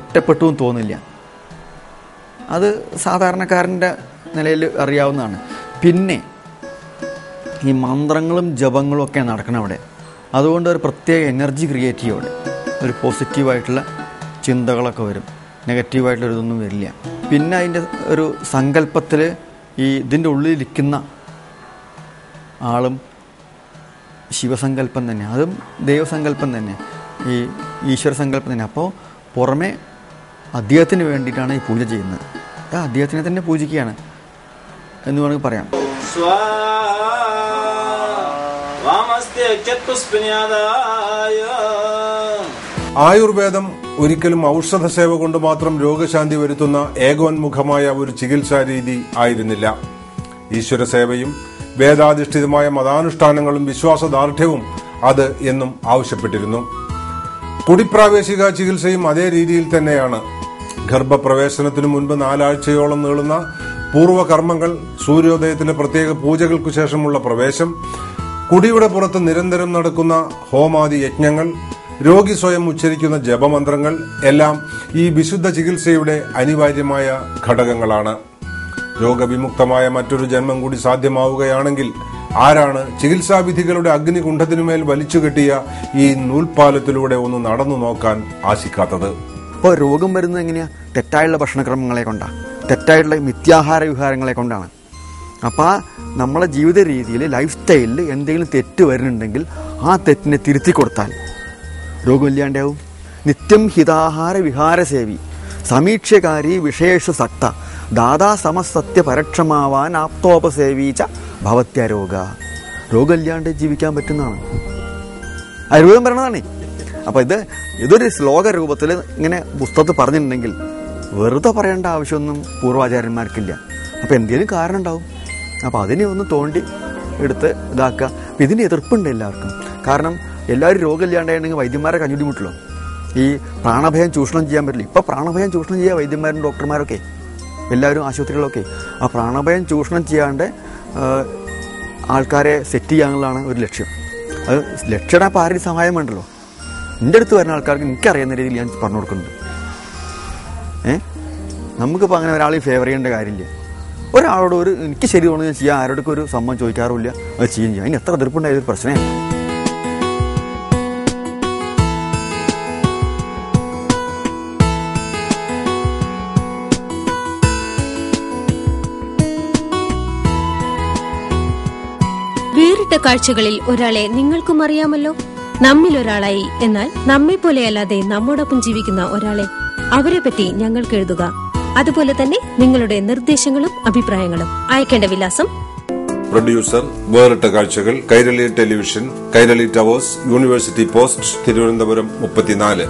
ഒറ്റപ്പെട്ടു എന്ന് തോന്നില്ല. അത് സാധാരണക്കാരൻ്റെ നിലയിൽ അറിയാവുന്നതാണ്. പിന്നെ ഈ മന്ത്രങ്ങളും ജപങ്ങളും ഒക്കെ നടക്കണം അവിടെ. അതുകൊണ്ട് ഒരു പ്രത്യേക എനർജി ക്രിയേറ്റ് ചെയ്യും അവിടെ. ഒരു പോസിറ്റീവായിട്ടുള്ള ചിന്തകളൊക്കെ വരും, നെഗറ്റീവായിട്ടുള്ള ഇതൊന്നും വരില്ല. പിന്നെ അതിൻ്റെ ഒരു സങ്കല്പത്തിൽ ഈ ഇതിൻ്റെ ഉള്ളിലിരിക്കുന്ന ആളും ശിവസങ്കല്പം തന്നെ, അതും ദൈവസങ്കല്പം തന്നെ, ഈ ഈശ്വര സങ്കല്പം തന്നെ. അപ്പോൾ പുറമെ അദ്ദേഹത്തിന് വേണ്ടിയിട്ടാണ് ഈ പൂജ ചെയ്യുന്നത്. അദ്ദേഹത്തിനെ തന്നെ പൂജിക്കുകയാണ് എന്ന് വേണമെങ്കിൽ പറയാം. ആയുർവേദം ഒരിക്കലും ഔഷധ സേവ കൊണ്ട് മാത്രം രോഗശാന്തി വരുത്തുന്ന ഏകോന്മുഖമായ ഒരു ചികിത്സാ രീതി ആയിരുന്നില്ല. ഈശ്വര സേവയും വേദാധിഷ്ഠിതമായ മതാനുഷ്ഠാനങ്ങളും വിശ്വാസദാർഢ്യവും അത് എന്നും ആവശ്യപ്പെട്ടിരുന്നു. കുടിപ്രാവേശിക ചികിത്സയും അതേ രീതിയിൽ തന്നെയാണ്. ഗർഭപ്രവേശനത്തിനു മുൻപ് 4 ആഴ്ചയോളം നീളുന്ന പൂർവ്വകർമ്മങ്ങൾ, സൂര്യോദയത്തിലെ പ്രത്യേക പൂജകൾക്കു ശേഷമുള്ള പ്രവേശം, കുടിയുടെ പുറത്ത് നിരന്തരം നടക്കുന്ന ഹോമാദി യജ്ഞങ്ങൾ, രോഗി സ്വയം ഉച്ചരിക്കുന്ന ജപമന്ത്രങ്ങൾ എല്ലാം ഈ വിശുദ്ധ ചികിത്സയുടെ അനിവാര്യമായ ഘടകങ്ങളാണ്. രോഗവിമുക്തമായ മറ്റൊരു ജന്മം കൂടി സാധ്യമാവുകയാണെങ്കിൽ ആരാണ് ചികിത്സാവിധികളുടെ അഗ്നികുണ്ഠത്തിനുമേൽ വലിച്ചുകെട്ടിയ ഈ നൂൽപ്പാലത്തിലൂടെ ഒന്ന് നടന്നു നോക്കാൻ ആശിക്കാത്തത്? ഇപ്പോൾ രോഗം വരുന്നത് എങ്ങനെയാ? തെറ്റായുള്ള ഭക്ഷണക്രമങ്ങളെ കൊണ്ടാണ്, തെറ്റായിട്ടുള്ള മിഥ്യാഹാര വിഹാരങ്ങളെ കൊണ്ടാണ്. അപ്പോൾ നമ്മളെ ജീവിത രീതിയിൽ, ലൈഫ് സ്റ്റൈലിൽ എന്തെങ്കിലും തെറ്റ് വരുന്നുണ്ടെങ്കിൽ ആ തെറ്റിനെ തിരുത്തി കൊടുത്താൽ രോഗമില്ലാണ്ടാവും. നിത്യം ഹിതാഹാര വിഹാരസേവി സമീക്ഷകാരി വിഷയേഷു സക്ത ദാദാ സമസത്യ പരക്ഷമാവാൻ ആപ്തോപസേവീച്ച ഭവത്യാരോഗ. രോഗമില്ലാണ്ട് ജീവിക്കാൻ പറ്റുന്നതാണ്, ആയുർവേദം പറയണതാണ്. അപ്പോൾ ഇതൊരു ശ്ലോക രൂപത്തിൽ ഇങ്ങനെ പുസ്തകത്തിൽ പറഞ്ഞിട്ടുണ്ടെങ്കിൽ വെറുതെ പറയേണ്ട ആവശ്യമൊന്നും പൂർവാചാര്യന്മാർക്കില്ല. അപ്പോൾ എന്തെങ്കിലും കാരണം ഉണ്ടാവും. അപ്പോൾ അതിനെ ഒന്ന് തോണ്ടി എടുത്ത് ഇതാക്കുക. അപ്പം ഇതിന് എതിർപ്പുണ്ട് എല്ലാവർക്കും. കാരണം എല്ലാവരും രോഗമില്ലാണ്ടായിട്ടുണ്ടെങ്കിൽ വൈദ്യന്മാരെ കഞ്ഞുടി മുട്ടല്ലോ. ഈ പ്രാണഭയം ചൂഷണം ചെയ്യാൻ പറ്റില്ല. ഇപ്പോൾ പ്രാണഭയം ചൂഷണം ചെയ്യുക വൈദ്യന്മാരും ഡോക്ടർമാരൊക്കെ, എല്ലാവരും ആശുപത്രികളൊക്കെ. ആ പ്രാണഭയം ചൂഷണം ചെയ്യാണ്ട് ആൾക്കാരെ സെറ്റ് ചെയ്യാനുള്ളതാണ് ഒരു ലക്ഷ്യം. അത് ലക്ഷ്യയുടെ അപ്പോൾ ആരുടെ സഹായം വേണ്ടല്ലോ. എൻ്റെ അടുത്ത് വരുന്ന ആൾക്കാർക്ക് എനിക്കറിയുന്ന രീതിയിൽ ഞാൻ പറഞ്ഞു കൊടുക്കുന്നുണ്ട്. നമുക്കിപ്പോൾ അങ്ങനെ ഒരാളെയും ഫേവർ ചെയ്യേണ്ട കാര്യമില്ല. ഒരാളോട് എനിക്ക് ശരി തോന്നുന്നു ഞാൻ ചെയ്യാൻ ആരോടൊക്കെ ഒരു സമ്മതം ചോദിക്കാറുമില്ല, അത് ചെയ്യുകയും ചെയ്യാം. അതിന് എത്ര എതിർപ്പുണ്ടായതൊരു പ്രശ്നമേ. വേറിട്ട കാഴ്ചകളിൽ ഒരാളെ നിങ്ങൾക്കും അറിയാമല്ലോ. നമ്മിൽ ഒരാളായി, എന്നാൽ നമ്മെ പോലെയല്ലാതെ നമ്മോടൊപ്പം ജീവിക്കുന്ന ഒരാളെ, അവരെ പറ്റി ഞങ്ങൾക്ക് എഴുതുക. അതുപോലെ തന്നെ നിങ്ങളുടെ നിർദ്ദേശങ്ങളും അഭിപ്രായങ്ങളും അയക്കേണ്ട വിലാസം: പ്രൊഡ്യൂസർ, വേറിട്ട കാഴ്ചകൾ, Kairali television, Kairali towers, university post, Thiruvananthapuram 34.